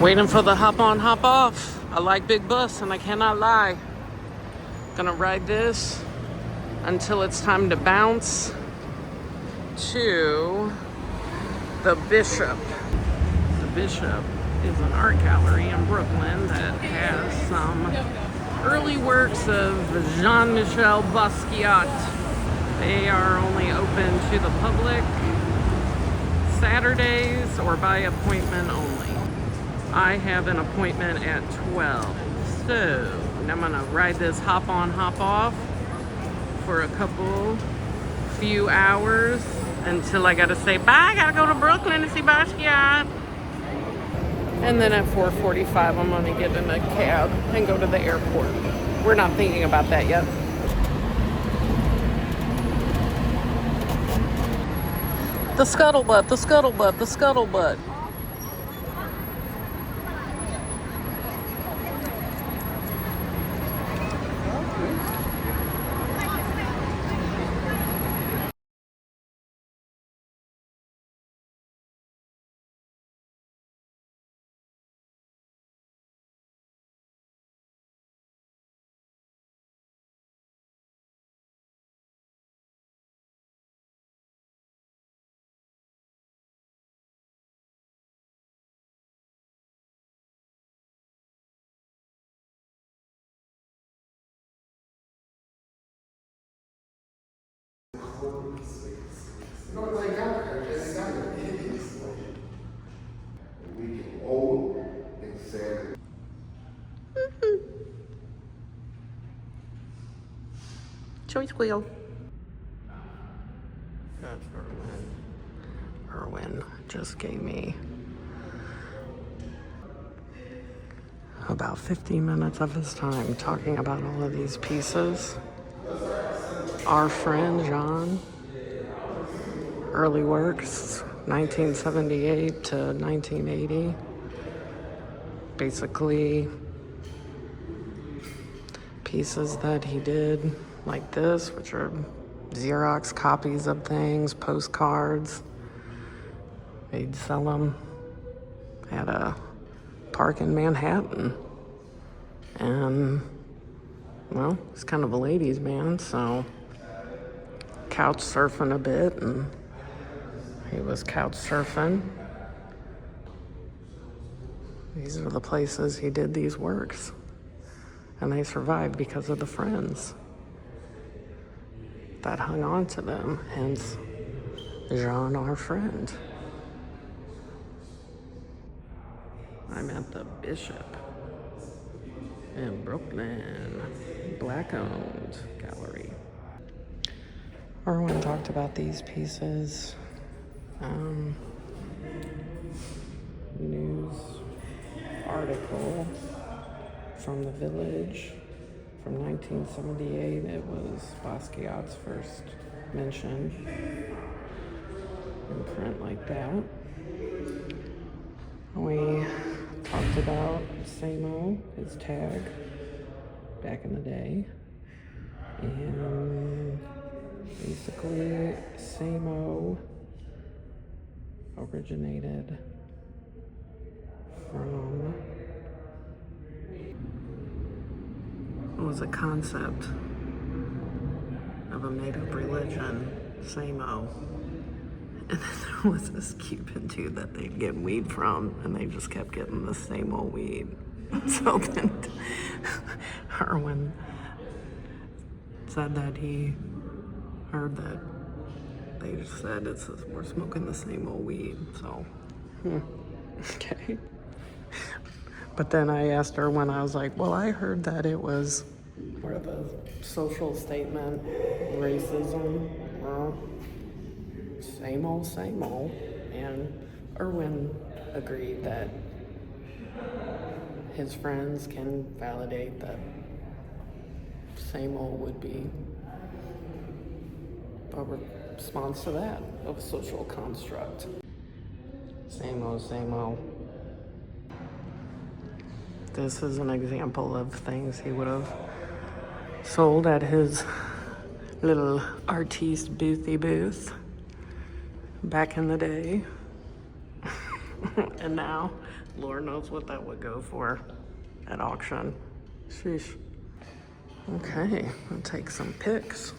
Waiting for the hop on, hop off. I like big bus and I cannot lie. Gonna ride this until it's time to bounce to the Bishop. The Bishop is an art gallery in Brooklyn that has some early works of Jean-Michel Basquiat. They are only open to the public Saturdays or by appointment only. I have an appointment at 12, so I'm gonna ride this hop on, hop off for a few hours until I gotta say bye. I gotta go to Brooklyn to see Basquiat. And then at 4:45, I'm gonna get in a cab and go to the airport. We're not thinking about that yet. The scuttlebutt, the scuttlebutt, the scuttlebutt. Choice wheel. That's Erwin just gave me about 15 minutes of his time talking about all of these pieces. Our friend John, early works, 1978 to 1980. Basically, pieces that he did like this, which are Xerox copies of things, postcards. They'd sell them at a park in Manhattan. And, well, he's kind of a ladies' man, so couch surfing a bit, and he was couch surfing. These are the places he did these works. And they survived because of the friends that hung on to them, hence Jean, our friend. I'm at the Bishop in Brooklyn, Black-owned gallery. Erwin talked about these pieces. News article from the Village from 1978. It was Basquiat's first mention in print like that. We talked about Samo, his tag, back in the day. And basically, Samo originated from, it was a concept of a made-up religion, Samo. And then there was this Cuban dude that they'd get weed from, and they just kept getting the same old weed. So then Erwin said that he heard that they just said we're smoking the same old weed. So, okay. But then I asked Erwin, I was like, well, I heard that it was part of a social statement, racism, same old, same old. And Erwin agreed that his friends can validate that same old would be a response to that, of a social construct. Same old, same old. This is an example of things he would have sold at his little artiste boothy booth back in the day. And now, Lord knows what that would go for at auction. Sheesh. Okay, I'll take some pics.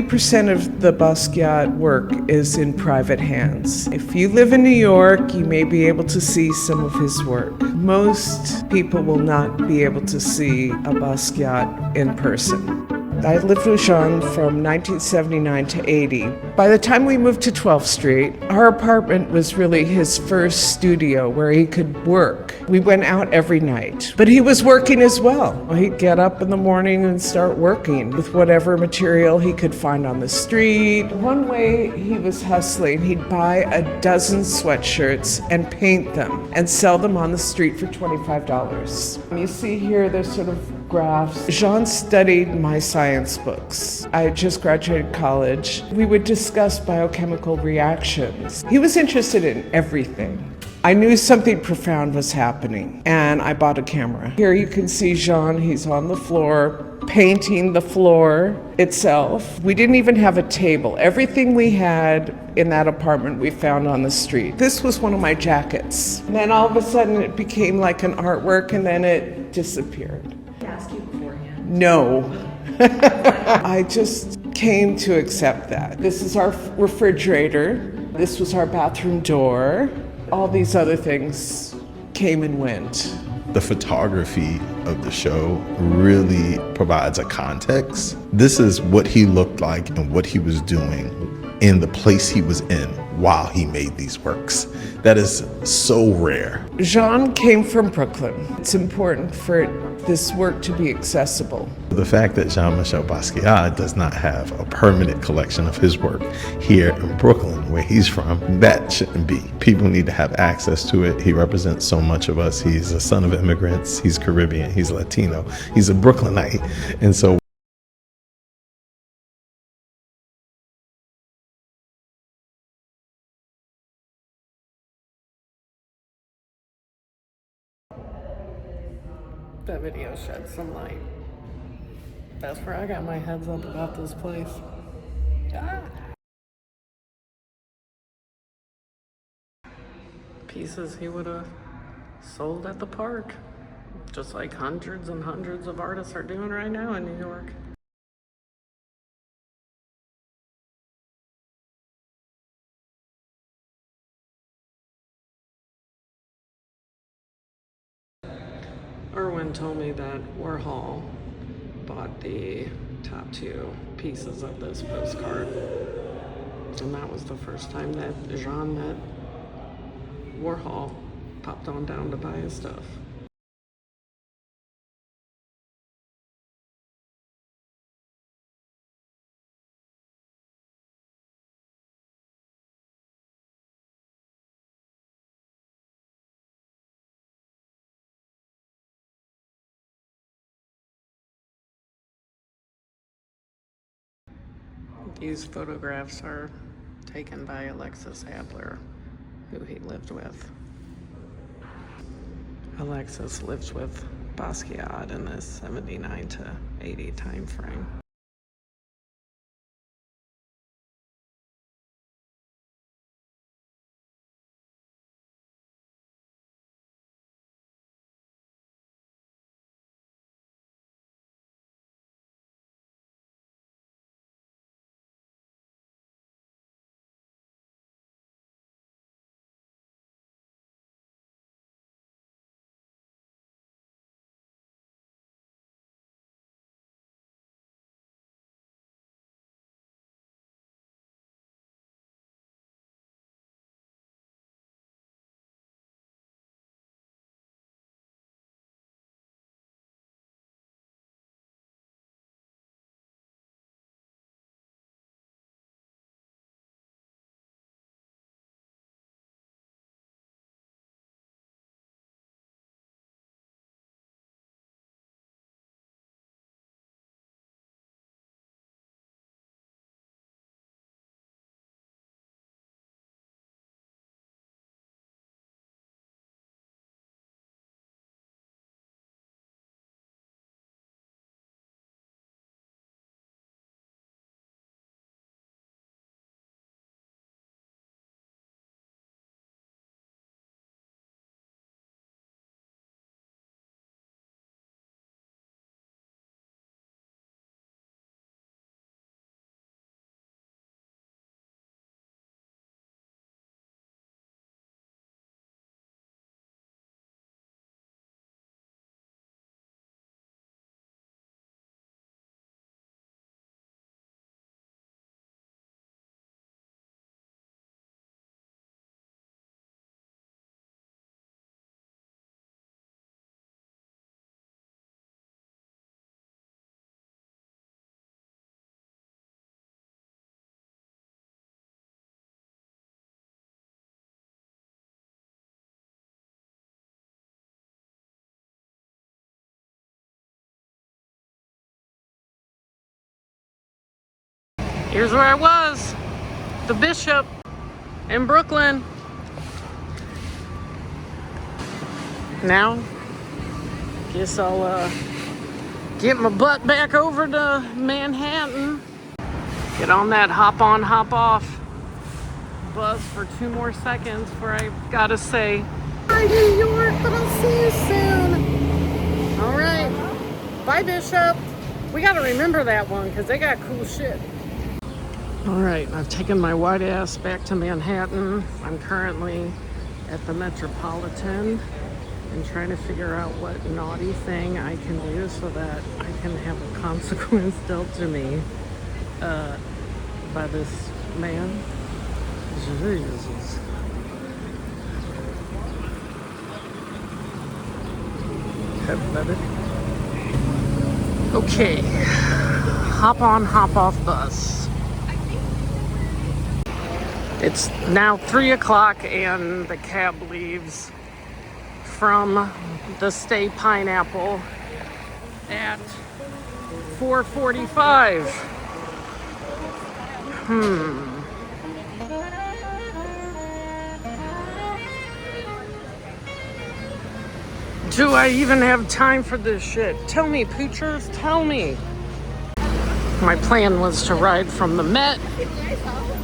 80% of the Basquiat work is in private hands. If you live in New York, you may be able to see some of his work. Most people will not be able to see a Basquiat in person. I lived with Jean from 1979 to 80. By the time we moved to 12th Street, our apartment was really his first studio where he could work. We went out every night, but he was working as well. He'd get up in the morning and start working with whatever material he could find on the street. One way he was hustling, he'd buy a dozen sweatshirts and paint them and sell them on the street for $25. You see here, there's sort of graphs. Jean studied my science books. I had just graduated college. We would discuss biochemical reactions. He was interested in everything. I knew something profound was happening, and I bought a camera. Here you can see Jean, he's on the floor, painting the floor itself. We didn't even have a table. Everything we had in that apartment we found on the street. This was one of my jackets. And then all of a sudden it became like an artwork, and then it disappeared. Ask you beforehand. No. I just came to accept that. This is our refrigerator. This was our bathroom door. All these other things came and went. The photography of the show really provides a context. This is what he looked like and what he was doing in the place he was in while he made these works. That is so rare. Jean came from Brooklyn. It's important for this work to be accessible. The fact that Jean-Michel Basquiat does not have a permanent collection of his work here in Brooklyn, where he's from, that shouldn't be. People need to have access to it. He represents so much of us. He's a son of immigrants. He's Caribbean. He's Latino. He's a Brooklynite. And so That video shed some light. That's where I got my heads up about this place. Ah. Pieces he would have sold at the park, just like hundreds and hundreds of artists are doing right now in New York. Erwin told me that Warhol bought the top two pieces of this postcard. And that was the first time that Jean met Warhol, popped on down to buy his stuff. These photographs are taken by Alexis Adler, who he lived with. Alexis lives with Basquiat in this 79 to 80 time frame. Here's where I was. The Bishop in Brooklyn. Now, guess I'll get my butt back over to Manhattan. Get on that hop on, hop off bus for 2 more seconds before I gotta say, bye New York, but I'll see you soon. All right, bye Bishop. We gotta remember that one because they got cool shit. All right, I've taken my white ass back to Manhattan. I'm currently at the Metropolitan and trying to figure out what naughty thing I can do so that I can have a consequence dealt to me by this man. Jesus. Okay, hop on, hop off bus. It's now 3 o'clock and the cab leaves from the Stay Pineapple at 4:45. Do I even have time for this shit? Tell me, Poochers, tell me. My plan was to ride from the Met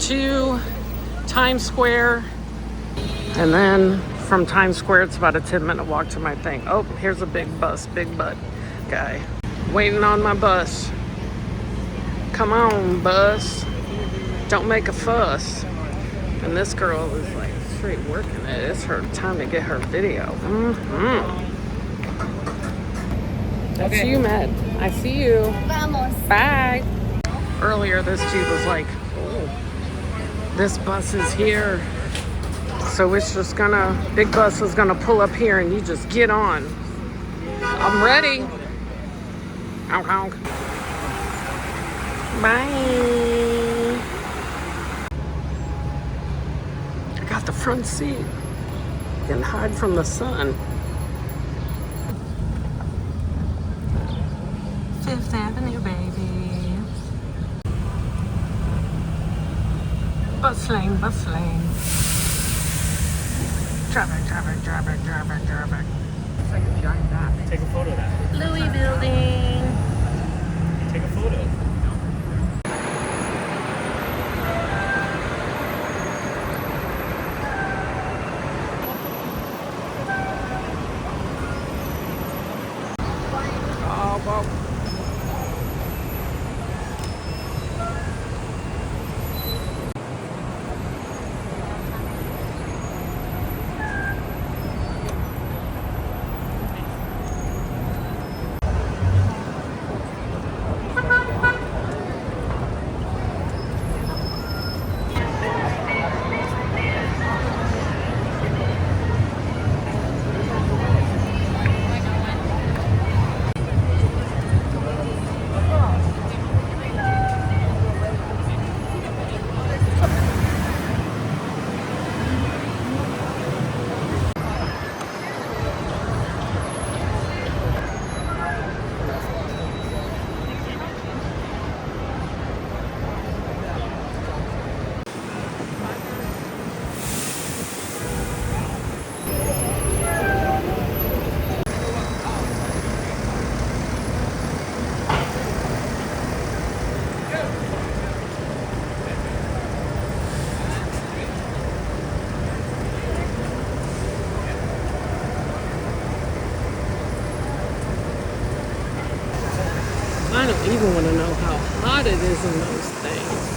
to Times Square, and then from Times Square it's about a 10-minute walk to my thing. Oh, here's a big bus, big butt guy waiting on my bus. Come on, bus, don't make a fuss. And this girl is like straight working it. It's her time to get her video. I see you, Med. I see you. Vamos. Bye. Earlier, this dude was like, oh, this bus is here. So it's just gonna, big bus is gonna pull up here and you just get on. I'm ready. Honk, honk. Bye. I got the front seat. Can hide from the sun. Fifth Avenue, baby. Bustling, bustling. Traffic, traffic, traffic, traffic, traffic. It's like a giant map. Take a photo of that. Louis Building. Take a photo. Oh, well. I don't even want to know how hot it is in those things.